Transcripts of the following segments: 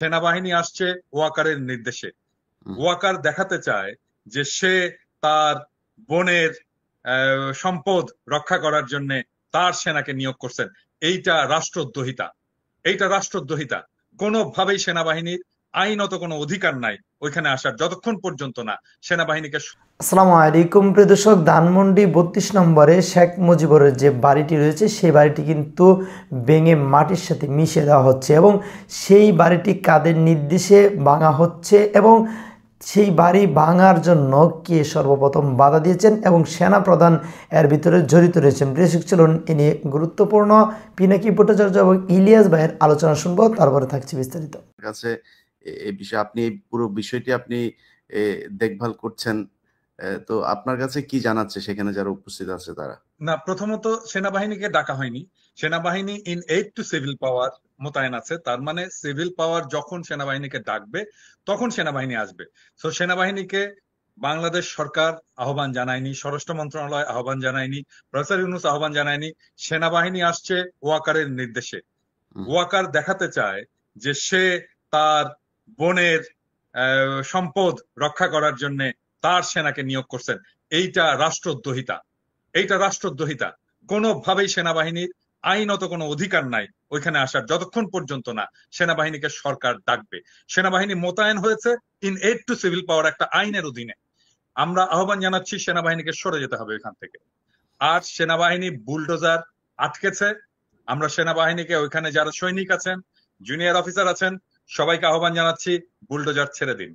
সেনাবাহিনী আসছে ওয়াকারের নির্দেশে। হুম। ওয়াকার দেখাতে চায় যে সে তার বোনের সম্পদ রক্ষা করার জন্য তার সেনাকে নিয়োগ করছেন। এইটা রাষ্ট্রদ্রোহিতা। এইটা রাষ্ট্রদ্রোহিতা। কোনোভাবেই সেনাবাহিনীর আইনত কোনো অধিকার নাই ওইখানে আসার, যতক্ষণ পর্যন্ত না সেনাবাহিনীকে। আসসালামু আলাইকুম প্রিয় দর্শক, ধানমন্ডি ৩২ নম্বরে শেখ মুজিবুরের যে বাড়িটি রয়েছে সেই বাড়িটি কিন্তু ভেঙে মাটির সাথে মিশিয়ে দেওয়া হচ্ছে এবং সেই বাড়িটি কাদের নির্দেশে ভাঙা হচ্ছে এবং সেই বাড়ি ভাঙার জন্য কে সর্বপ্রথম বাধা দিয়েছেন এবং সেনা প্রধান এর ভিতরে জড়িত রয়েছেন। প্রিয় দর্শক, চলুন এ নিয়ে গুরুত্বপূর্ণ পিনাকি ভট্টাচার্য এবং ইলিয়াস ভাইয়ের আলোচনা শুনবো, তারপরে থাকছে বিস্তারিত। কাছে এই বিষয়ে আপনি এই পুরো বিষয়টি আপনি দেখভাল করছেন, তো আপনার কাছে কি জানাচ্ছে সেখানে যারা উপস্থিত আছে তারা? না, প্রথমত সেনাবাহিনীকে ডাকা হয়নি। সেনাবাহিনী ইন এইড টু সিভিল পাওয়ার মোতায়েন আছে। তার মানে সিভিল পাওয়ার যখন সেনাবাহিনীকে ডাকবে তখন সেনাবাহিনী আসবে। তো সেনাবাহিনীকে বাংলাদেশ সরকার আহ্বান জানায়নি, স্বরাষ্ট্র মন্ত্রণালয় আহ্বান জানায়নি, প্রফেসর ইউনূস আহ্বান জানায়নি। সেনাবাহিনী আসছে ওয়াকারের নির্দেশে। ওয়াকার দেখাতে চায় যে সে তার বোনের সম্পদ রক্ষা করার জন্য তার সেনাকে নিয়োগ করছেন। এইটা রাষ্ট্রদ্রোহিতা। এইটা রাষ্ট্রদ্রোহিতা। কোনোভাবেই সেনাবাহিনীর আইনত কোনো অধিকার নাই ওইখানে আসার, যতক্ষণ পর্যন্ত না সেনাবাহিনীকে সরকার ডাকবে। সেনাবাহিনী মোতায়েন হয়েছে ইন এইড টু সিভিল পাওয়ার একটা আইনের অধীনে। আমরা আহ্বান জানাচ্ছি সেনাবাহিনীকে সরে যেতে হবে এখান থেকে। আর সেনাবাহিনী বুলডোজার আটকেছে। আমরা সেনাবাহিনীকে ওইখানে যারা সৈনিক আছেন, জুনিয়র অফিসার আছেন, সবাইকে আহ্বান জানাচ্ছি বুলডোজার ছেড়ে দিন।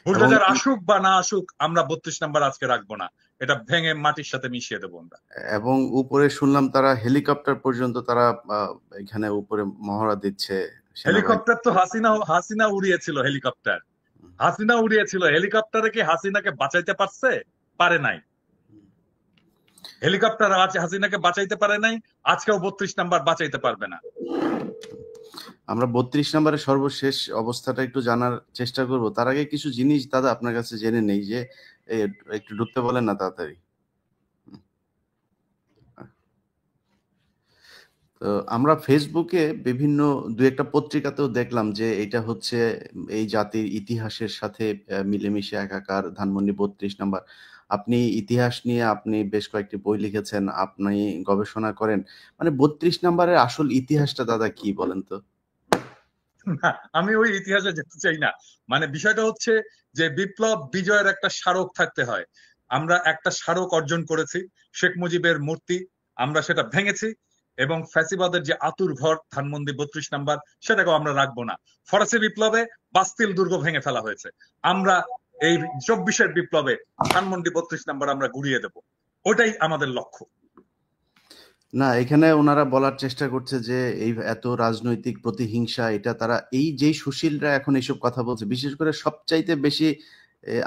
বুলডোজার আসুক বা না আসুক, আমরা ৩২ নাম্বার আজকে রাখবো না। এটা ভেঙে মাটির সাথে মিশিয়ে দেবো আমরা। এবং উপরে শুনলাম তারা হেলিকপ্টার পর্যন্ত তারা এখানে উপরে মহড়া দিচ্ছে। হেলিকপ্টার তো হাসিনা উড়িয়েছিল। হাসিনা উড়িয়েছিল হেলিকপ্টারে। কি হাসিনাকে বাঁচাইতে পারছে? পারে নাই। হেলিকপ্টার আছে হাসিনাকে বাঁচাইতে পারে নাই, আজকেও ৩২ নাম্বার বাঁচাইতে পারবে না। আমরা ৩২ নম্বরের সর্বশেষ অবস্থাটা একটু জানার চেষ্টা করব। তার আগে কিছু জিনিস দাদা আপনার কাছে জেনে নেই, যে একটু ঢুকতে বলেন না তাড়াতাড়ি। তো আমরা ফেসবুকে বিভিন্ন দু একটা পত্রিকাতেও দেখলাম যে এটা হচ্ছে এই জাতির ইতিহাসের সাথে মিলেমিশে একাকার ধানমন্ডি ৩২ নাম্বার। আপনি ইতিহাস নিয়ে আপনি বেশ কয়েকটি বই লিখেছেন, আপনি গবেষণা করেন। মানে ৩২ নাম্বারের আসল ইতিহাসটা দাদা কি বলেন তো? না, আমি ওই ইতিহাসে যেতে চাই না। মানে বিষয়টা হচ্ছে যে বিপ্লব বিজয়ের একটা স্মারক থাকতে হয়। আমরা একটা স্মারক অর্জন করেছি, শেখ মুজিবের মূর্তি। আমরা সেটা ভেঙেছি এবং ফ্যাসিবাদের যে আতুর ঘর ধানমন্ডি ৩২ নাম্বার, সেটাকেও আমরা রাখবো না। ফরাসি বিপ্লবে বাস্তিল দুর্গ ভেঙে ফেলা হয়েছে। আমরা এই ২৪-এর বিপ্লবে ধানমন্ডি ৩২ নাম্বার আমরা গুড়িয়ে দেব। ওটাই আমাদের লক্ষ্য। না, এখানে ওনারা বলার চেষ্টা করছে যে এই এত রাজনৈতিক প্রতিহিংসা, এটা তারা এই যেই সুশীলরা এখন এইসব কথা বলছে, বিশেষ করে সবচাইতে বেশি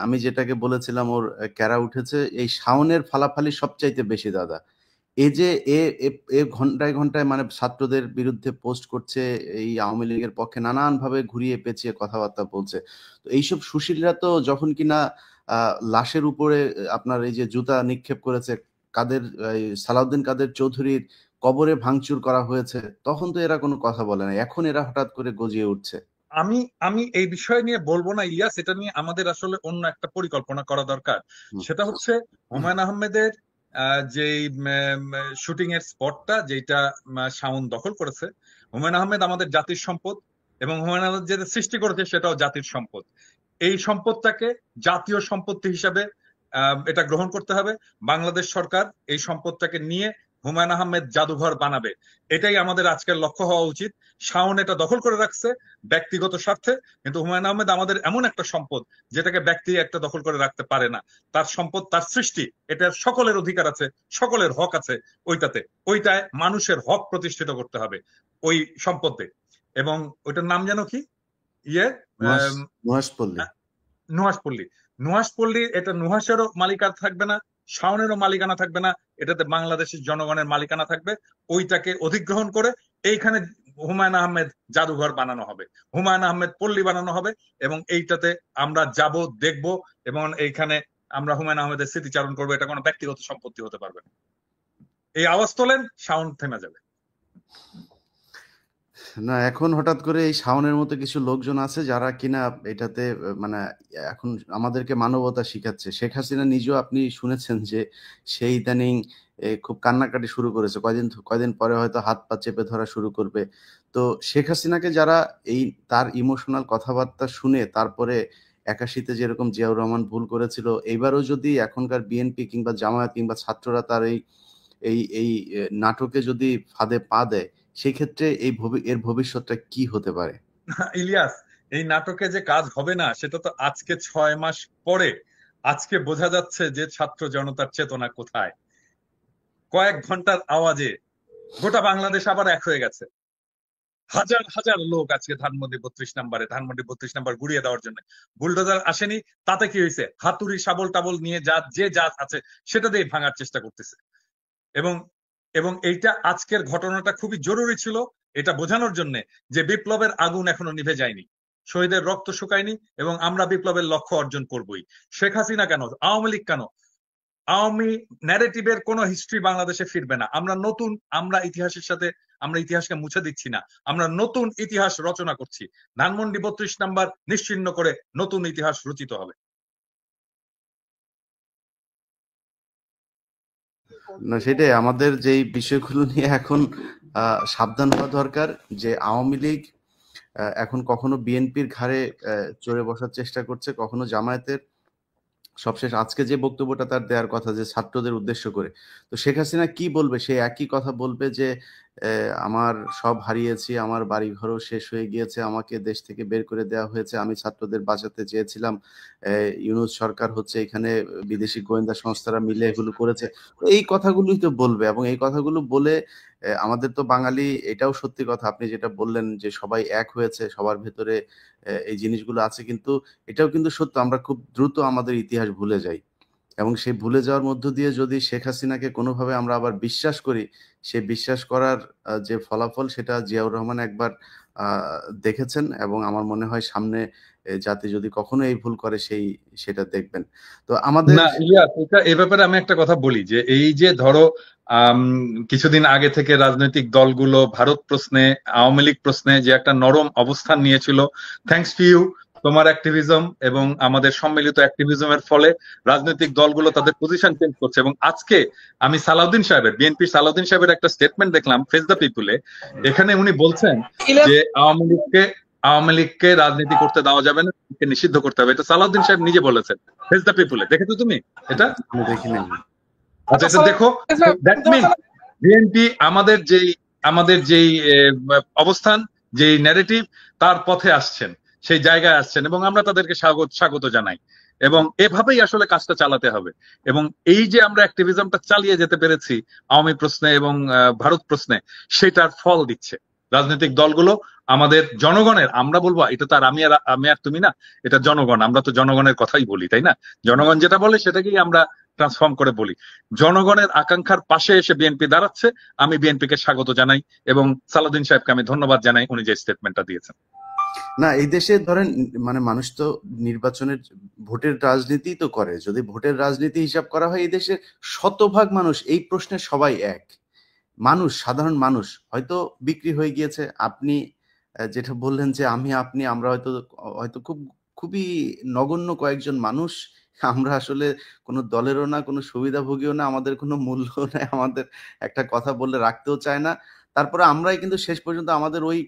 আমি যেটাকে বলেছিলাম ওর ক্যারা উঠেছে, এই শাওনের ফালাফালি সবচাইতে বেশি দাদা। এই যে এ এ- এ ঘন্টায় ঘন্টায় মানে ছাত্রদের বিরুদ্ধে পোস্ট করছে, এই আওয়ামী লীগের পক্ষে নানান ভাবে ঘুরিয়ে পেঁচিয়ে কথাবার্তা বলছে। তো এইসব সুশীলরা তো যখন কিনা লাশের উপরে আপনার এই যে জুতা নিক্ষেপ করেছে, কাদের এই সালাউদ্দিন কাদের চৌধুরীর কবরে ভাঙচুর করা হয়েছে, তখন তো এরা কোনো কথা বলে না, এখন এরা হঠাৎ করে গজিয়ে উঠছে। আমি আমি এই বিষয় নিয়ে বলবো না ইলিয়াস। এটা নিয়ে আমাদের আসলে অন্য একটা পরিকল্পনা করা দরকার। হুম। সেটা হচ্ছে হুমায়ুন আহমেদের যে শুটিং এর স্পটটা যেটা শাওন দখল করেছে। হুমায়ুন আহমেদ আমাদের জাতির সম্পদ এবং হুমায়ুন আহমেদ যেটা সৃষ্টি করেছে সেটাও জাতির সম্পদ। এই সম্পদটাকে জাতীয় সম্পত্তি হিসাবে এটা গ্রহণ করতে হবে। বাংলাদেশ সরকার এই সম্পদটাকে নিয়ে হুমায়ুন আহমেদ জাদুঘর বানাবে। এটাই আমাদের আজকের লক্ষ্য হওয়া উচিত। শাওন এটা দখল করে রাখছে ব্যক্তিগত স্বার্থে, কিন্তু হুমায়ুন আহমেদ আমাদের এমন একটা সম্পদ যেটাকে ব্যক্তি একটা দখল করে রাখতে পারে না। তার সম্পদ, তার সৃষ্টি, এটার সকলের অধিকার আছে, সকলের হক আছে ওইটাতে। ওইটায় মানুষের হক প্রতিষ্ঠিত করতে হবে ওই সম্পদে। এবং ওইটার নাম যেন কি? ইয়ে নুহাশপল্লী। নুহাশপল্লী। নুহাশপল্লী, এটা নুহাশেরও মালিকানা থাকবে না, শাওনেরও মালিকানা থাকবে না, এটাতে বাংলাদেশের জনগণের মালিকানা থাকবে। ওইটাকে অধিগ্রহণ করে এইখানে হুমায়ুন আহমেদ জাদুঘর বানানো হবে, হুমায়ুন আহমেদ পল্লী বানানো হবে। এবং এইটাতে আমরা যাব, দেখব এবং এইখানে আমরা হুমায়ুন আহমেদের স্মৃতিচারণ করবো। এটা কোনো ব্যক্তিগত সম্পত্তি হতে পারবে না। এই আওয়াজ তোলেন, শাওন থেমে যাবে। না, এখন হঠাৎ করে এই শাওনের মতো কিছু লোকজন আছে যারা কিনা এটাতে মানে এখন আমাদেরকে মানবতা শিখাচ্ছে। শেখ হাসিনা নিজেও আপনি শুনেছেন যে সে ইদানিং খুব কান্নাকাটি শুরু করেছে। কয়দিন পরে হয়তো হাত পা চেপে ধরা শুরু করবে। তো শেখ হাসিনাকে যারা এই তার ইমোশনাল কথাবার্তা শুনে তারপরে ৮১-তে যেরকম জিয়াউর রহমান ভুল করেছিল, এইবারও যদি এখনকার বিএনপি কিংবা জামায়াত কিংবা ছাত্ররা তার এই নাটকে যদি ফাঁদে পা দেয়, সেক্ষেত্রে এর ভবিষ্যৎটা কি হতে পারে? ইলিয়াস, এই নাটকে যে কাজ হবে না সেটা তো আজকে 6 মাস পরে আজকে বোঝা যাচ্ছে যে ছাত্র জনতার চেতনা কোথায়। কয়েক ঘন্টার আওয়াজে গোটা বাংলাদেশ আবার এক হয়ে গেছে। হাজার হাজার লোক আজকে ধানমন্ডি 32 নাম্বার গুড়িয়ে দেওয়ার জন্য। বুলডোজার আসেনি, তাতে কি হয়েছে? হাতুড়ি শাবল টাবল নিয়ে যা আছে সেটা দিয়ে ভাঙার চেষ্টা করতেছে। এবং এবং এইটা আজকের ঘটনাটা খুবই জরুরি ছিল এটা বোঝানোর জন্য যে বিপ্লবের আগুন এখনো নিভে যায়নি, শহীদের রক্ত শুকায়নি, এবং আমরা বিপ্লবের লক্ষ্য অর্জন করবই। শেখ হাসিনা কেন, আওয়ামী লীগ কেন, আওয়ামী ন্যারেটিভের কোন হিস্ট্রি বাংলাদেশে ফিরবে না। আমরা ইতিহাসের সাথে আমরা ইতিহাসকে মুছে দিচ্ছি না, আমরা নতুন ইতিহাস রচনা করছি। ধানমন্ডি 32 নাম্বার নিশ্চিহ্ন করে নতুন ইতিহাস রচিত হবে। না, সেটাই আমাদের যেই বিষয়গুলো নিয়ে এখন সাবধান হওয়া দরকার, যে আওয়ামী লীগ এখন কখনো বিএনপির ঘাড়ে চড়ে বসার চেষ্টা করছে, কখনো জামায়াতের। সবশেষ আজকে যে বক্তব্যটা তার দেওয়ার কথা যে ছাত্রদের উদ্দেশ্য করে, তো শেখ হাসিনা কি বলবে? সে একই কথা বলবে যে আমার সব হারিয়েছি, আমার বাড়িঘরও শেষ হয়ে গিয়েছে, আমাকে দেশ থেকে বের করে দেওয়া হয়েছে, আমি ছাত্রদের বাঁচাতে চেয়েছিলাম, ইউনূস সরকার হচ্ছে এখানে বিদেশি গোয়েন্দা সংস্থারা মিলে এগুলো করেছে। তো এই কথাগুলোই তো বলবে, এবং এই কথাগুলো বলে আমাদের তো বাঙালি, এটাও সত্যি কথা আপনি যেটা বললেন যে সবাই এক হয়েছে, সবার ভেতরে এই জিনিসগুলো আছে, কিন্তু এটাও কিন্তু সত্য আমরা খুব দ্রুত আমাদের ইতিহাস ভুলে যাই, এবং সেই ভুলে যাওয়ার মধ্য দিয়ে যদি শেখ হাসিনাকে কোনোভাবে আমরা আবার বিশ্বাস করি, সেই বিশ্বাস করার যে ফলাফল সেটা জিয়াউর রহমান একবার দেখেছেন, এবং আমার মনে হয় সামনে জাতি যদি কখনো এই ভুল করে সেটা দেখবেন। তো আমাদের না ইলিয়াস, এ ব্যাপারে আমি একটা কথা বলি যে এই যে ধরো কিছুদিন আগে থেকে রাজনৈতিক দলগুলো ভারত প্রশ্নে, আওয়ামী লীগ প্রশ্নে যে একটা নরম অবস্থান নিয়েছিল, থ্যাঙ্কস টু ইউ, তোমার অ্যাক্টিভিজম এবং আমাদের সম্মিলিত অ্যাক্টিভিজমের ফলে রাজনৈতিক দলগুলো তাদের পজিশন চেঞ্জ করছে। এবং আজকে আমি বিএনপির সালাউদ্দিন সাহেবের একটা স্টেটমেন্ট দেখলাম ফেস দ্য পিপুলে। এখানে উনি বলছেন যে আওয়ামী লীগকে রাজনীতি করতে দেওয়া যাবে না, নিষিদ্ধ করতে হবে। এটা সালাউদ্দিন সাহেব নিজে বলেছেন ফেস দ্য পিপুলে। দেখেছো তুমি এটা? আমি দেখি নাই। আচ্ছা, এটা দেখো। দ্যাট মিন বিএনপি আমাদের যেই অবস্থান, যেই ন্যারেটিভ, তার পথে আসছেন, সেই জায়গায় আসছেন, এবং আমরা তাদেরকে স্বাগত জানাই। এবং এভাবেই আসলে কাজটা চালাতে হবে। এবং এই যে আমরা অ্যাক্টিভিজমটা চালিয়ে যেতে পেরেছি আওয়ামী প্রশ্নে এবং ভারত প্রশ্নে, সেটার ফল দিচ্ছে রাজনৈতিক দলগুলো। আমাদের জনগণের, আমরা বলবো এটা তো আর আমি আর তুমি না, এটা জনগণ, আমরা তো জনগণের কথাই বলি, তাই না? জনগণ যেটা বলে সেটাকেই আমরা ট্রান্সফর্ম করে বলি। জনগণের আকাঙ্ক্ষার পাশে এসে বিএনপি দাঁড়াচ্ছে, আমি বিএনপিকে স্বাগত জানাই, এবং সালাউদ্দিন সাহেবকে আমি ধন্যবাদ জানাই উনি যে স্টেটমেন্টটা দিয়েছেন। না, এই দেশে ধরেন মানে মানুষ তো নির্বাচনের ভোটের রাজনীতি তো করে, যদি ভোটের রাজনীতি হিসাব করা হয় এই দেশের শতভাগ মানুষ এই প্রশ্নে সবাই এক। মানুষ, সাধারণ মানুষ হয়তো বিক্রি হয়ে গিয়েছে। আপনি যেটা বললেন যে আমরা হয়তো হয়তো খুবই নগণ্য কয়েকজন মানুষ, আমরা আসলে কোনো দলেরও না, কোনো সুবিধাভোগীও না, আমাদের কোনো মূল্য নাই, আমাদের একটা কথা বললে রাখতেও চায় না। তারপরে আমরাই কিন্তু শেষ পর্যন্ত আমাদের ওই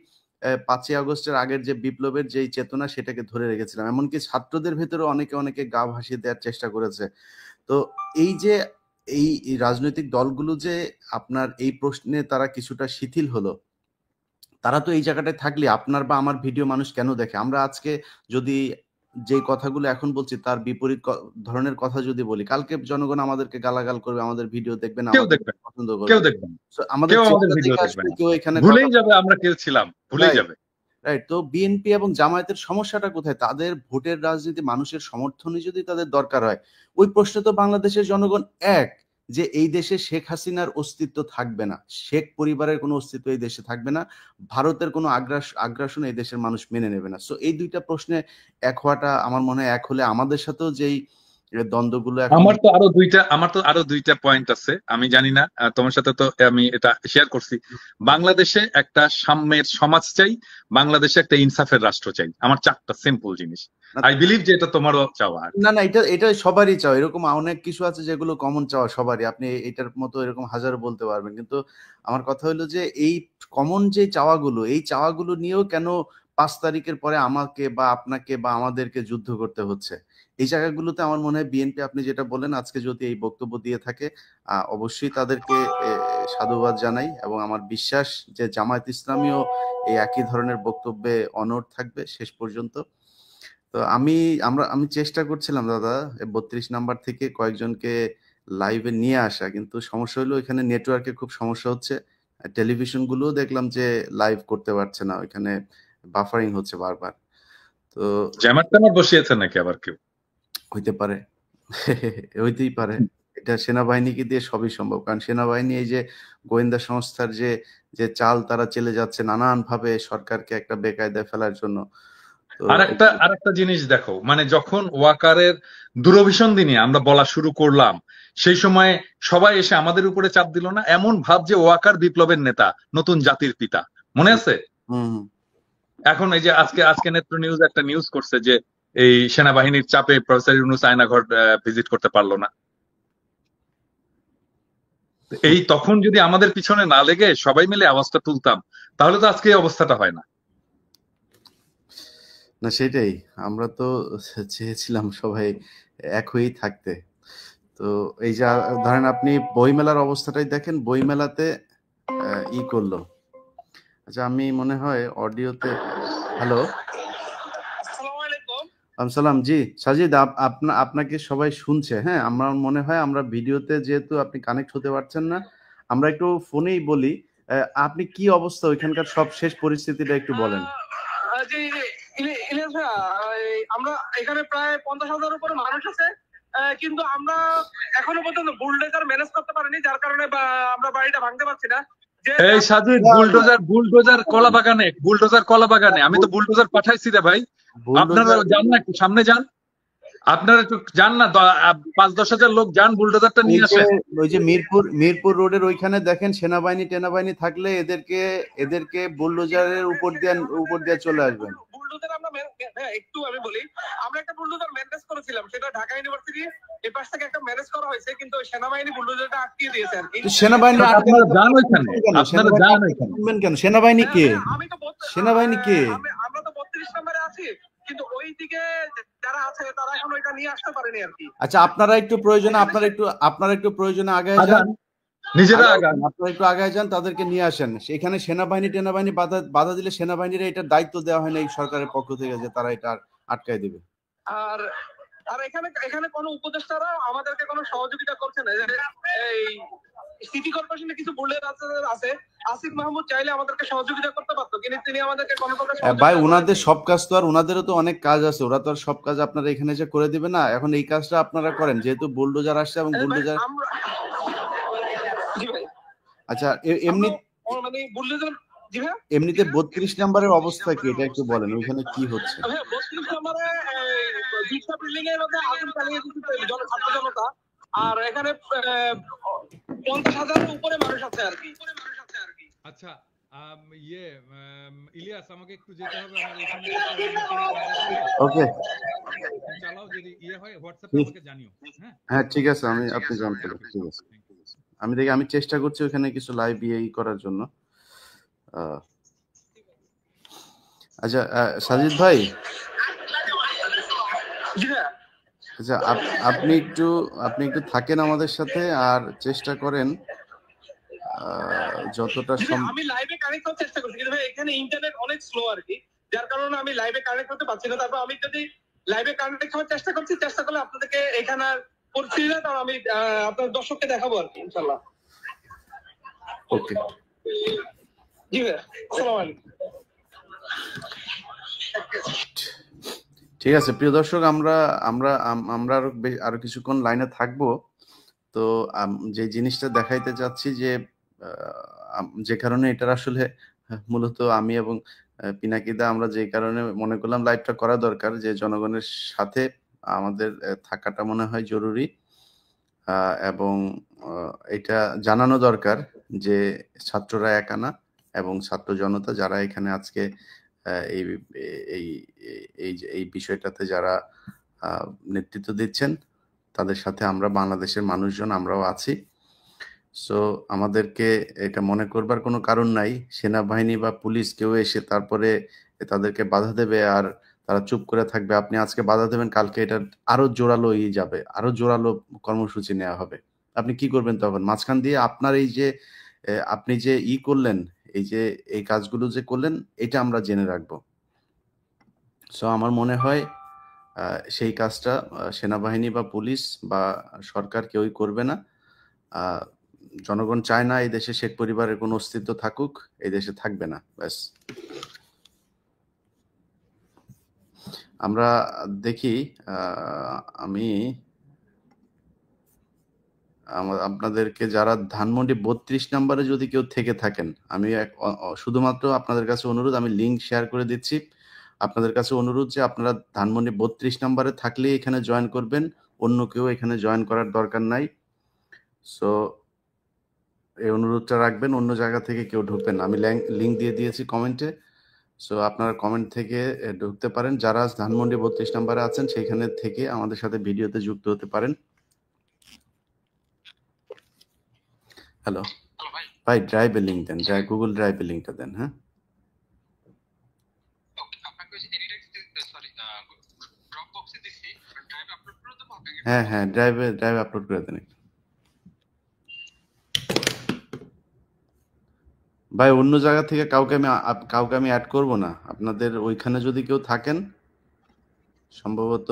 5ই আগস্টের আগের যে বিপ্লবের যেই চেতনা সেটাকে ধরে রেখেছিলাম, এমনকি ছাত্রদের ভেতরে অনেকে গা ভাসিয়ে দেওয়ার চেষ্টা করেছে। তো এই যে এই রাজনৈতিক দলগুলো যে আপনার এই প্রশ্নে তারা কিছুটা শিথিল হলো, তারা তো এই জায়গাটায় থাকলে আপনার বা আমার ভিডিও মানুষ কেন দেখে? আমরা আজকে যদি যে কথাগুলো এখন বলছি তার বিপরীত ধরনের কথা যদি বলি, কালকে জনগণ আমাদেরকে গালাগাল করবে, আমাদের ভিডিও দেখবে না, কেউ আমাদের দেখবেন, পছন্দ কেউ করবে। দেখবেন, আমাদের কেউ আমাদের চেহারা ভিডিও দেখে দেখবে আসলে না, কেউ এখানে ভুলেই যাবে আমরা কেউ ছিলাম, ভুলেই যাবে। রাইট। তো বিএনপি এবং জামায়াতের সমস্যাটা কোথায়? তাদের ভোটের রাজনীতি, মানুষের সমর্থনই যদি তাদের দরকার হয়, ওই প্রশ্নে তো বাংলাদেশের জনগণ এক, যে এই দেশে শেখ হাসিনার অস্তিত্ব থাকবে না, শেখ পরিবারের কোনো অস্তিত্ব এই দেশে থাকবে না, ভারতের কোনো আগ্রাসন এই দেশের মানুষ মেনে নেবে না। সো এই দুইটা প্রশ্নে এক হওয়াটা আমার মনে হয়, এক হলে আমাদের সাথেও যেই দ্বন্দ্বগুলো এখন আমার তো আরো দুইটা পয়েন্ট আছে, আমি জানি না, তোমার সাথে তো আমি এটা শেয়ার করছি। বাংলাদেশে একটা সাম্যের সমাজ চাই, বাংলাদেশে একটা ইনসাফের রাষ্ট্র চাই, আমার 4টা সিম্পল জিনিস। আই বিলিভ যে এটা তোমারও চাওয়া। না না, এটা সবারই চাওয়া। এরকম অনেক কিছু আছে যেগুলো কমন চাওয়া সবারই, আপনি এটার মতো এরকম হাজারো বলতে পারবেন, কিন্তু আমার কথা হলো যে এই কমন যে চাওয়াগুলো, এই চাওয়াগুলো নিয়েও কেন 5 তারিখের পরে আমাকে বা আপনাকে বা আমাদেরকে যুদ্ধ করতে হচ্ছে? এই জায়গাগুলোতে আমার মনে হয় বিএনপি, আপনি যেটা বলেন, আজকে যদি এই বক্তব্য দিয়ে থাকে, অবশ্যই তাদেরকে সাধুবাদ জানাই, এবং আমার বিশ্বাস যে জামায়াত ইসলামীও এই একই ধরনের বক্তব্যে অনড় থাকবে শেষ পর্যন্ত। তো আমি চেষ্টা করছিলাম দাদা 32 নাম্বার থেকে কয়েকজনকে লাইভে নিয়ে আসা, কিন্তু সমস্যা হলো এখানে নেটওয়ার্কের খুব সমস্যা হচ্ছে। টেলিভিশন গুলোও দেখলাম যে লাইভ করতে পারছে না, ওইখানে বাফারিং হচ্ছে বারবার। তো জ্যামার ট্যামার বসিয়েছে নাকি আবার কেউ? হইতে পারে, হইতেই পারে। এটা সেনাবাহিনীকে দিয়ে সবই সম্ভব, কারণ সেনাবাহিনী এই যে গোয়েন্দা সংস্থার যে চাল তারা চেলে যাচ্ছে নানান ভাবে সরকারকে একটা বেকায়দায় ফেলার জন্য। তো আরেকটা জিনিস দেখো, মানে যখন ওয়াকারের দূরভিসন্ধি নিয়ে আমরা বলা শুরু করলাম, সেই সময় সবাই এসে আমাদের উপরে চাপ দিল না? এমন ভাব যে ওয়াকার বিপ্লবের নেতা, নতুন জাতির পিতা, মনে আছে? এখন এই যে আজকে নেত্র নিউজ একটা নিউজ করছে যে এই সেনাবাহিনীর চাপে প্রফেসর ইউনূস আয়নাঘর ভিজিট করতে পারলো না। এই তখন যদি আমাদের পিছনে না লেগে সবাই মিলে আওয়াজটা তুলতাম, তাহলে তো আজকে এই অবস্থাটা হয় না। না সেটাই, আমরা তো চেয়েছিলাম সবাই এক হয়েই থাকতে। তো এই যে ধরেন আপনি বইমেলার অবস্থাটাই দেখেন, বইমেলাতে ই করলো। আচ্ছা, আমি মনে হয় অডিওতে, হ্যালো, সালাম, জি সাজিদ, আপনাকে সবাই শুনছে। হ্যাঁ, আমার মনে হয় আমরা ভিডিওতে যেহেতু আপনি কানেক্ট হতে পারছেন না, আমরা একটু ফোনেই বলি। আপনি কি অবস্থা ওইখানকার সব শেষ পরিস্থিতিটা একটু বলেন। আমরা এখানে প্রায় 50,000 উপরে মানুষ আছে, কিন্তু আমরা এখনো পর্যন্ত বুলডোজার ম্যানেজ করতে পারিনি, যার কারণে আমরা বাড়িটা ভাঙতে পারছি না। এই সাজিদ, বুলডোজার কলা বাগানে আমি তো বুলডোজার পাঠাইছি রে ভাই। আপনারা যান না, একটু সামনে যান, আপনারা একটু যান না, 5-10 হাজার লোক যান, বুলডোজারটা নিয়ে আসেন। ওই যে মিরপুর রোডের ওইখানে দেখেন সেনাবাহিনী থাকলে এদেরকে বুলডোজারের উপর দিয়ে চলে আসবেন। একটু আমি বলি, আমরা একটা বুলডোজার ম্যানেজ করেছিলাম, সেটা ঢাকা ইউনিভার্সিটি এই পাশ থেকে একটা ম্যানেজ করা হয়েছে, কিন্তু সেনাবাহিনী বুলডোজারটা আটকিয়ে দিয়েছে আর কি। সেনাবাহিনী আপনারা যান ওইখানে, কেন? সেনাবাহিনী কে? আমি তো সেনাবাহিনী কে? আমরা তো 32 নম্বরে আছি, কিন্তু ওই দিকে যারা আছে তারা এখন ওইটা নিয়ে আসতে পারেনি আর কি। আচ্ছা, আপনারা একটু প্রয়োজনে আগে যান, নিজেরা আগান, আপনারা একটু আগে যান, তাদেরকে নিয়ে আসেন। সেখানে সেনাবাহিনী বাধা দিলে সেনাবাহিনীর এটা দায়িত্ব দেওয়া হয় না এই সরকারের পক্ষ থেকে যে তারা এটা আটকায় দিবে। আর এখানে কোনো উপদেষ্টারা আমাদেরকে কোনো সহযোগিতা করছে না। এই সিটি কর্পোরেশনে কিছু বুলেট আছে, আসিফ মাহমুদ চাইলে আমাদেরকে সহযোগিতা করতে পারতো, কিন্তু তিনি আমাদেরকে কোনো প্রকার ভাই, ওনাদের সব কাজ তো আর, ওনাদেরও তো অনেক কাজ আছে, ওরা তো আর সব কাজ আপনারা এখানে এসে করে দিবে না। এখন এই কাজটা আপনারা করেন, যেহেতু বুলডোজার আসছে এবং বুলডোজার। আচ্ছা, এমনিতে 32 নম্বরের অবস্থা কি, এটা একটু বলেন, ওইখানে কি হচ্ছে? 32 নম্বরে বিল্ডিং এর মধ্যে আগুন চালিয়ে দিচ্ছে জনতা, আর এখানে 50,000 উপরে মানুষ আছে আর কি। আচ্ছা, ইলিয়াস, আমাকে একটু যেতে হবে, আমার এখানে ওকে, চালাও, যদি হয় হোয়াটসঅ্যাপে আমাকে জানিও। হ্যাঁ ঠিক আছে, আপনি জানতে পারেন, ঠিক আছে। আমি চেষ্টা করছি ওখানে কিছু লাইভ করার জন্য। আচ্ছা সাজিদ ভাই, আচ্ছা আপনি একটু থাকেন আমাদের সাথে, আর চেষ্টা করেন যতটা আমি লাইভে কানেক্ট করার চেষ্টা করছি, কিন্তু এখানে ইন্টারনেট অনেক স্লো আর কি, যার কারণে আমি লাইভে কানেক্ট করতে পারছি না। তারপর আমি যদি লাইভে কানেক্ট করার চেষ্টা করলে আপনাদেরকে এখানে পরিস্থিতিটা তাও আমি আপনার দর্শককে দেখাবো আর কি, ইনশাআল্লাহ। ওকে, জি ভাই, আসসালামু আলাইকুম। ঠিক আছে প্রিয় দর্শক, আমরা আরো কিছুক্ষণ লাইনে থাকবো। তো যে জিনিসটা দেখাইতে চাচ্ছি, যে কারণে এটার আসলে মূলত আমি এবং পিনাকিদা আমরা যে কারণে মনে করলাম লাইভটা করা দরকার, যে জনগণের সাথে আমাদের থাকাটা মনে হয় জরুরি, এবং এটা জানানো দরকার যে ছাত্ররা একা না, এবং ছাত্র জনতা যারা এখানে আজকে এই এই এই বিষয়টাতে যারা নেতৃত্ব দিচ্ছেন, তাদের সাথে আমরা বাংলাদেশের মানুষজন আমরাও আছি। সো আমাদেরকে এটা মনে করবার কোনো কারণ নাই সেনাবাহিনী বা পুলিশ কেউ এসে তারপরে তাদেরকে বাধা দেবে আর তারা চুপ করে থাকবে। আপনি আজকে বাধা দেবেন, কালকে এটা আরো জোরালো যাবে, আরো জোরালো কর্মসূচি নেওয়া হবে। আপনি কি করবেন তখন? মাঝখান দিয়ে আপনার এই যে আপনি যে করলেন, এই যে এই কাজগুলো যে করলেন, এটা আমরা জেনে রাখবো। সো আমার মনে হয় সেই কাজটা সেনাবাহিনী বা পুলিশ বা সরকার কেউই করবে না। জনগণ চায় না এই দেশে শেখ পরিবারের কোনো অস্তিত্ব থাকুক, এই দেশে থাকবে না, ব্যাস। আমরা দেখি, আমি আপনাদেরকে যারা ধানমন্ডি 32 নম্বরে যদি কেউ থেকে থাকেন, আমি শুধুমাত্র আপনাদের কাছে অনুরোধ, আমি লিঙ্ক শেয়ার করে দিচ্ছি। আপনাদের কাছে অনুরোধ যে আপনারা ধানমন্ডি 32 নম্বরে থাকলে এখানে জয়েন করবেন, অন্য কেউ এখানে জয়েন করার দরকার নাই। সো এই অনুরোধটা রাখবেন, অন্য জায়গা থেকে কেউ ঢুকবেন না। আমি লিঙ্ক দিয়ে দিয়েছি কমেন্টে, সো আপনারা কমেন্ট থেকে ঢুকতে পারেন। যারা ধানমন্ডি 32 নম্বরে আছেন সেখানে থেকে আমাদের সাথে ভিডিওতে যুক্ত হতে পারেন। হ্যালো ভাই, ড্রাইভের লিঙ্ক দেন, গুগল ড্রাইভের লিঙ্কটা দেন। হ্যাঁ হ্যাঁ, ড্রাইভে আপলোড করে দেন। ভাই অন্য জায়গা থেকে কাউকে আমি অ্যাড করব না। আপনাদের ওইখানে যদি কেউ থাকেন, সম্ভবত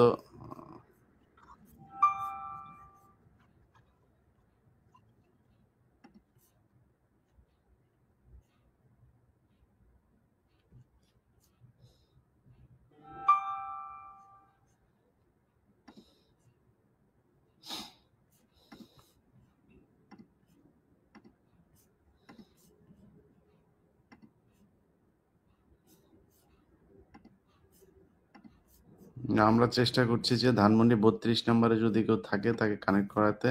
আমরা চেষ্টা করছি যে ধানমন্ডি 32 নম্বরে যদি কেউ থাকে তাকে কানেক্ট করাতে।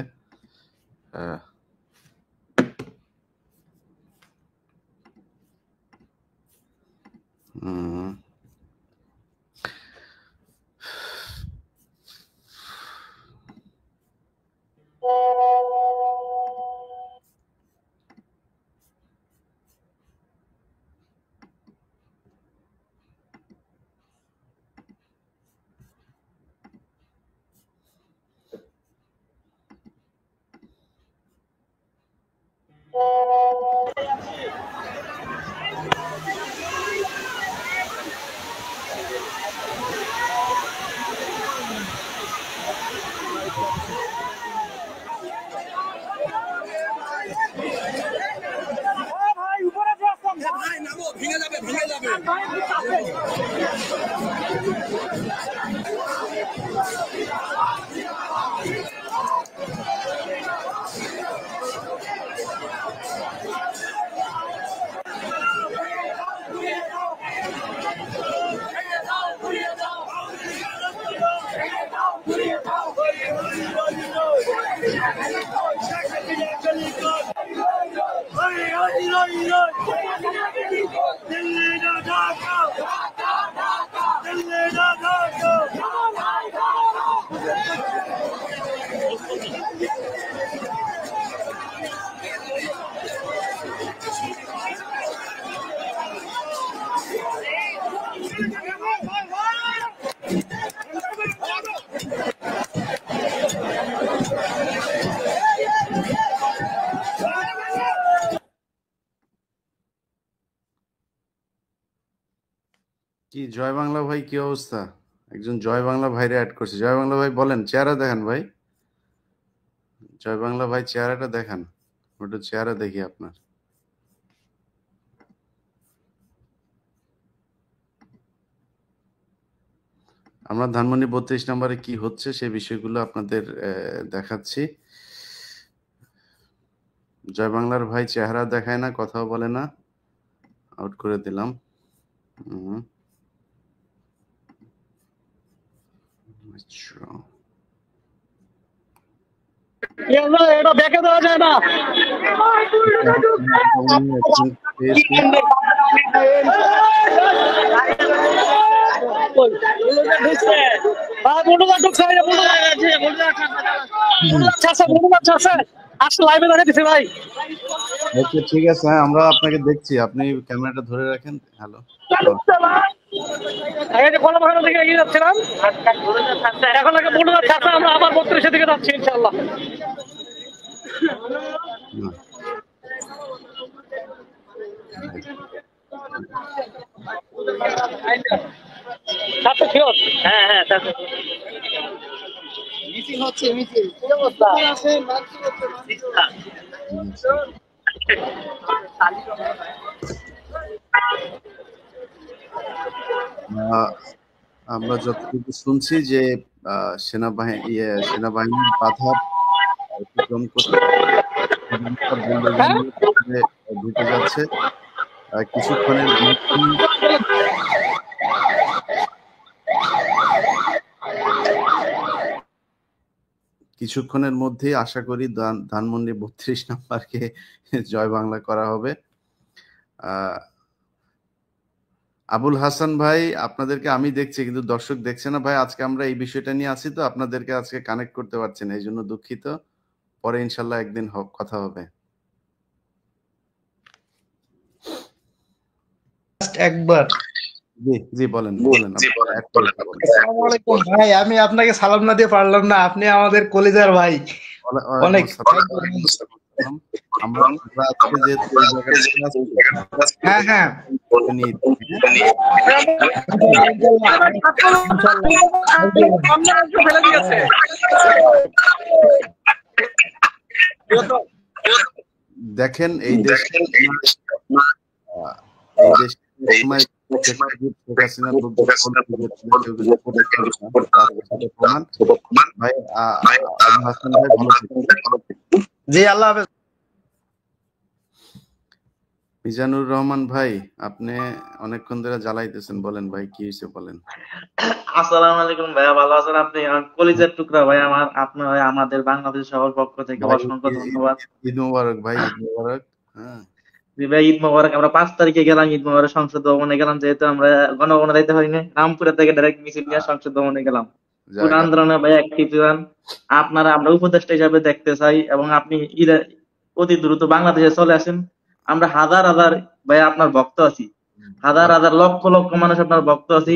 কি জয় বাংলা ভাই, কি অবস্থা? একজন জয় বাংলা ভাইরে অ্যাড করছে। জয় বাংলা ভাই বলেন, চেহারা দেখান ভাই। জয় বাংলা ভাই চেহারাটা দেখান, একটু চেহারা দেখি আপনার। আমরা ধানমন্ডি 32 নম্বরে কি হচ্ছে সেই বিষয়গুলো আপনাদের দেখাচ্ছি। জয় বাংলার ভাই চেহারা দেখায় না, কথাও বলে না, আউট করে দিলাম। আচ্ছা, এটা দেখে দেওয়া যায় না। ওকে, ঠিক আছে, হ্যাঁ আমরা আপনাকে দেখছি, আপনি ক্যামেরাটা ধরে রাখেন। হ্যালো, এখন আমরা আবার 32 দিকে যাচ্ছি ইনশাআল্লাহ। হ্যাঁ হ্যাঁ মিটিং হচ্ছে, মিটিং কি অবস্থা? আমরা যতটুকু শুনছি যে সেনাবাহিনীর বাধা অতিক্রম করতে ঢুকে যাচ্ছে কিছুক্ষণের মধ্যেই আশা করি ধানমন্ডি 32 নম্বরকে জয় বাংলা করা হবে। আবুল হাসান ভাই, আপনাদেরকে আমি দেখছি কিন্তু দর্শক দেখছে না ভাই। আজকে আমরা এই বিষয়টা নিয়ে আছি তো আপনাদেরকে আজকে কানেক্ট করতে পারছি না, এই জন্য দুঃখিত। পরে ইনশাল্লাহ একদিন কথা হবে। একবার জি জি বলেন। আসসালামু আলাইকুম ভাই, আমি আপনাকে সালাম না দিয়ে পারলাম না, আপনি আমাদের কলিজার ভাই। অনেক আমরা আজকে যে হ্যাঁ হ্যাঁ দেখেন এই দেশে সময় জি, আল্লাহ হাফেজ। মিজানুর রহমান ভাই, আপনি অনেকক্ষণ ধরে জ্বালাইতেছেন, বলেন ভাই কি হয়েছে বলেন। আসসালামু আলাইকুম ভাইয়া, ভালো আছেন আপনি? কলিজার টুকরা ভাই আমার, আপনার আমাদের বাংলাদেশ সবার পক্ষ থেকে অসংখ্য ধন্যবাদ। ঈদ মোবারক ভাই, ঈদ মোবারক। হ্যাঁ ভাই ঈদ মোবারক। আমরা 5 তারিখে গেলাম ঈদ মোবারক, সংসদ ভবনে গেলাম, যেহেতু আমরা গণভবনে যাইতে পারি না, রামপুরা থেকে ডাইরেক্ট মিছিল নিয়ে সংসদ ভবনে গেলাম। পুরো আন্দোলনে ভাই অ্যাক্টিভ ছিলেন আপনারা, আমরা উপদেষ্টা হিসাবে দেখতে চাই, এবং আপনি অতি দ্রুত বাংলাদেশে চলে আসেন। আমরা হাজার হাজার ভাই আপনার ভক্ত আছি, হাজার হাজার লক্ষ লক্ষ মানুষ আপনার ভক্ত আছি।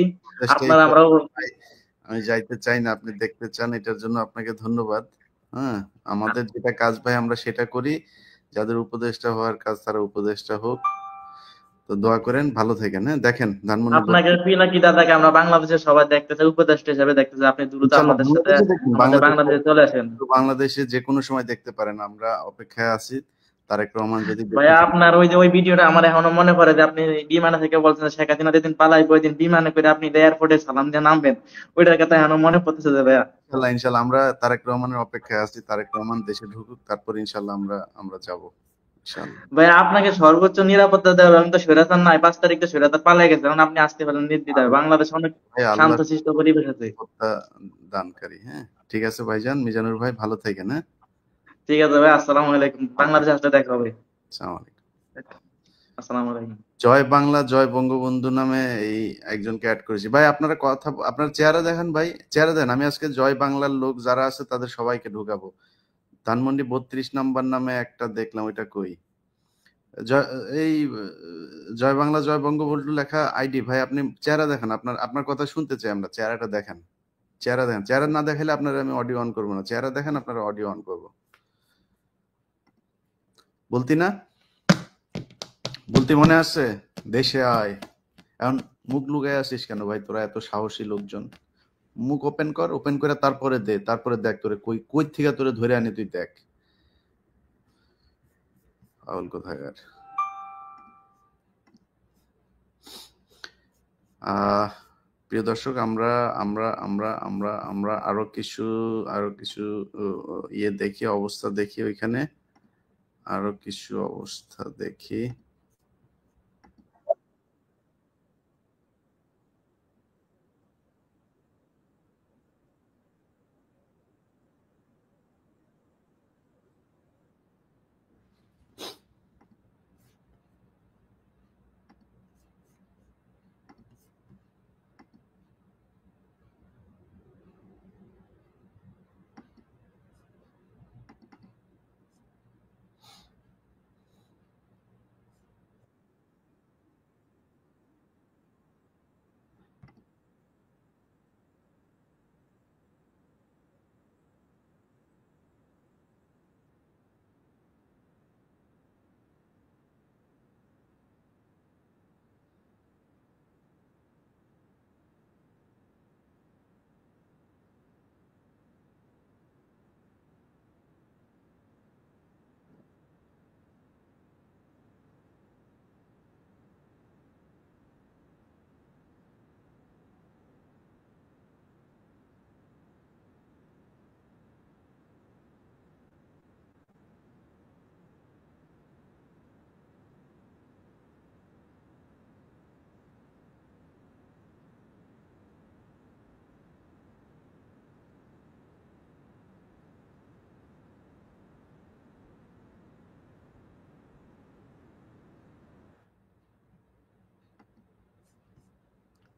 আপনারা আমরাও, আমি যাইতে চাই না, আপনি দেখতে চান, এটার জন্য আপনাকে ধন্যবাদ। হ্যাঁ, আমাদের যেটা কাজ ভাই আমরা সেটা করি, যাদের উপদেষ্টা হওয়ার কাজ তারা উপদেষ্টা হোক। তো দোয়া করেন, ভালো থাকেন। হ্যাঁ দেখেন ধানমন্ডি আপনাকে পিনাকি দাদাকে আমরা বাংলাদেশের সবাই দেখতে চাই, উপদেষ্টা হিসেবে দেখতে চাই। আপনি দ্রুত আমাদের সাথে বাংলাদেশে চলে আসেন। বাংলাদেশে যে কোনো সময় দেখতে পারেন, আমরা অপেক্ষায় আছি। তারেক রহমান যদি ভাইয়া আপনার ওই ভিডিওটা আমার এখনো মনে পড়ে যে আপনি বিমানে থেকে বলছেন শেখ হাসিনা যেদিন পালাইব ওই দিন বিমানে করে আপনি এয়ারপোর্টে সালাম দিয়ে নামবেন, ওইটার কথা এখনো মনে পড়তেছে যে ভাইয়া। ইনশাল্লাহ আমরা তারেক রহমানের অপেক্ষায় আছি, তারেক রহমান দেশে ঢুকুক, তারপর ইনশাল্লাহ আমরা যাবো। ভাই আপনাকে সর্বোচ্চ নিরাপত্তা দেওয়া, আমি তো স্বৈরাচার নাই, 5 তারিখ তো স্বৈরাচার পালাই গেছে, এখন আপনি আসতে পারেন নির্দ্বিধায়। বাংলাদেশ অনেক শান্তশিষ্ট পরিবেশ আছে, দানকারী। হ্যাঁ ঠিক আছে ভাইজান, মিজানুর ভাই ভালো থাকেন। হ্যাঁ ঠিক আছে ভাই, আসসালামু আলাইকুম। বাংলাদেশে আসলে দেখা হবে। আসসালামু আলাইকুম। জয় বাংলা জয় বঙ্গবন্ধু নামে এই একজনকে অ্যাড করেছি ভাই। আপনারা আপনার চেহারা দেখেন ভাই, চেহারা দেন। আমি আজকে জয় বাংলার লোক যারা আছে তাদের সবাইকে ঢুকাবো। ধানমন্ডি 32 নাম্বার নামে একটা দেখলাম, ওইটা কই? এই জয় বাংলা জয় বঙ্গবন্ধু লেখা আইডি ভাই, আপনি চেহারা দেখেন। আপনার কথা শুনতে চাই আমরা, চেহারাটা দেখেন। চেহারা দেখেন, চেহারা না দেখালে আপনারা আমি অডিও অন করবো না। চেহারা দেখেন, আপনারা অডিও অন করবো। বলতি না, বলতে মনে আছে? দেশে আয়। এখন মুখ লুকায় আসিস কেন ভাই? তোরা এত সাহসী লোকজন, মুখ ওপেন কর, ওপেন করে তারপরে দে, তারপরে দেখ তোরে কই থেকে তোরে ধরে আনি, তুই দেখ। পাগল কোথাকার। প্রিয় দর্শক, আমরা আমরা আমরা আমরা আমরা আরো কিছু ইয়ে দেখি, অবস্থা দেখি, ওইখানে আরো কিছু অবস্থা দেখি।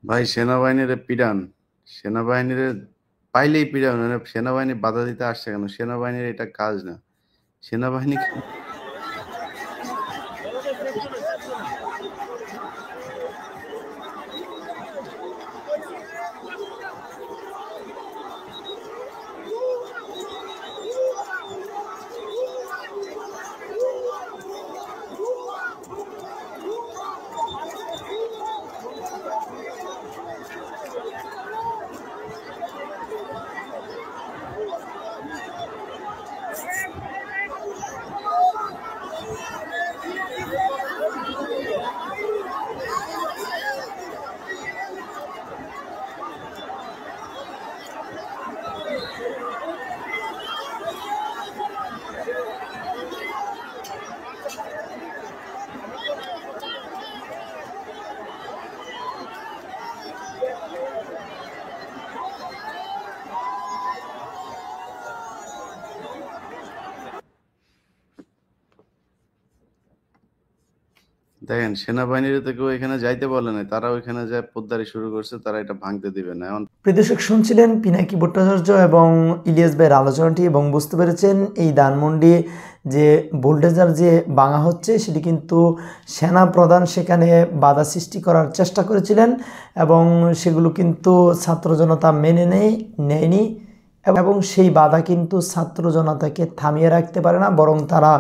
ভাই সেনাবাহিনীর পিডান, সেনাবাহিনীর পাইলেই পিডান, মানে সেনাবাহিনী বাধা দিতে আসছে কেন? সেনাবাহিনীর এটা কাজ না। সেনাবাহিনী দেখেন, সেনাবাহিনীর তো কেউ এখানে যাইতে বলে নাই, তারা ওইখানে যায় পোদ্দারি শুরু করছে, তারা এটা ভাঙতে দিবে না। এখন প্রিয় শুনছিলেন পিনাকি ভট্টাচার্য এবং ইলিয়াস ভাইয়ের আলোচনাটি এবং বুঝতে পেরেছেন এই ধানমন্ডি যে বুলডোজার যে ভাঙা হচ্ছে সেটি কিন্তু সেনা প্রধান সেখানে বাধা সৃষ্টি করার চেষ্টা করেছিলেন এবং সেগুলো কিন্তু ছাত্র জনতা মেনে নেয়নি এবং সেই বাধা কিন্তু ছাত্র জনতাকে থামিয়ে রাখতে পারে না, বরং তারা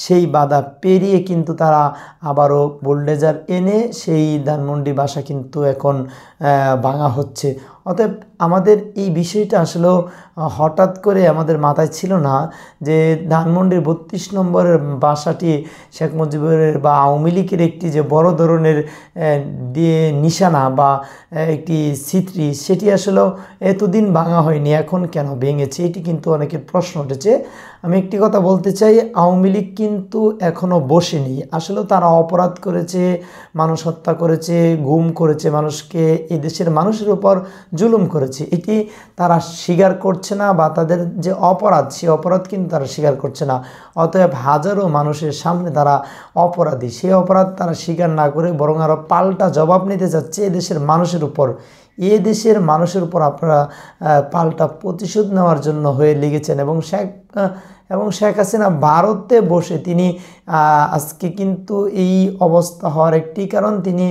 সেই বাধা পেরিয়ে কিন্তু তারা আবারও বুলডোজার এনে সেই ধানমন্ডি বাসা কিন্তু এখন ভাঙা হচ্ছে। অতএব আমাদের এই বিষয়টা আসলেও হঠাৎ করে আমাদের মাথায় ছিল না যে ধানমন্ডির 32 নম্বরের বাসাটি শেখ মুজিবের বা আওয়ামী লীগের একটি যে বড় ধরনের দিয়ে নিশানা বা একটি স্মৃতি, সেটি আসলেও এতদিন ভাঙা হয়নি, এখন কেন ভেঙেছে, এটি কিন্তু অনেকের প্রশ্ন উঠেছে। আমি একটি কথা বলতে চাই, আওয়ামী লীগ কিন্তু এখনও বসেনি। আসলে তারা অপরাধ করেছে, মানুষ হত্যা করেছে, গুম করেছে, মানুষকে এই দেশের মানুষের উপর জুলুম করেছে, এটি তারা স্বীকার করছে না, বা তাদের যে অপরাধ সেই অপরাধ কিন্তু তারা স্বীকার করছে না। অতএব হাজারো মানুষের সামনে তারা অপরাধী, সেই অপরাধ তারা স্বীকার না করে বরং আরও পাল্টা জবাব নিতে যাচ্ছে এদেশের মানুষের উপর। এ দেশের মানুষের উপর আপনারা পাল্টা প্রতিশোধ নেওয়ার জন্য হয়ে লেগেছেন। এবং শেখ হাসিনা ভারতে বসে তিনি আজকে কিন্তু এই অবস্থা হওয়ার একটি কারণ, তিনি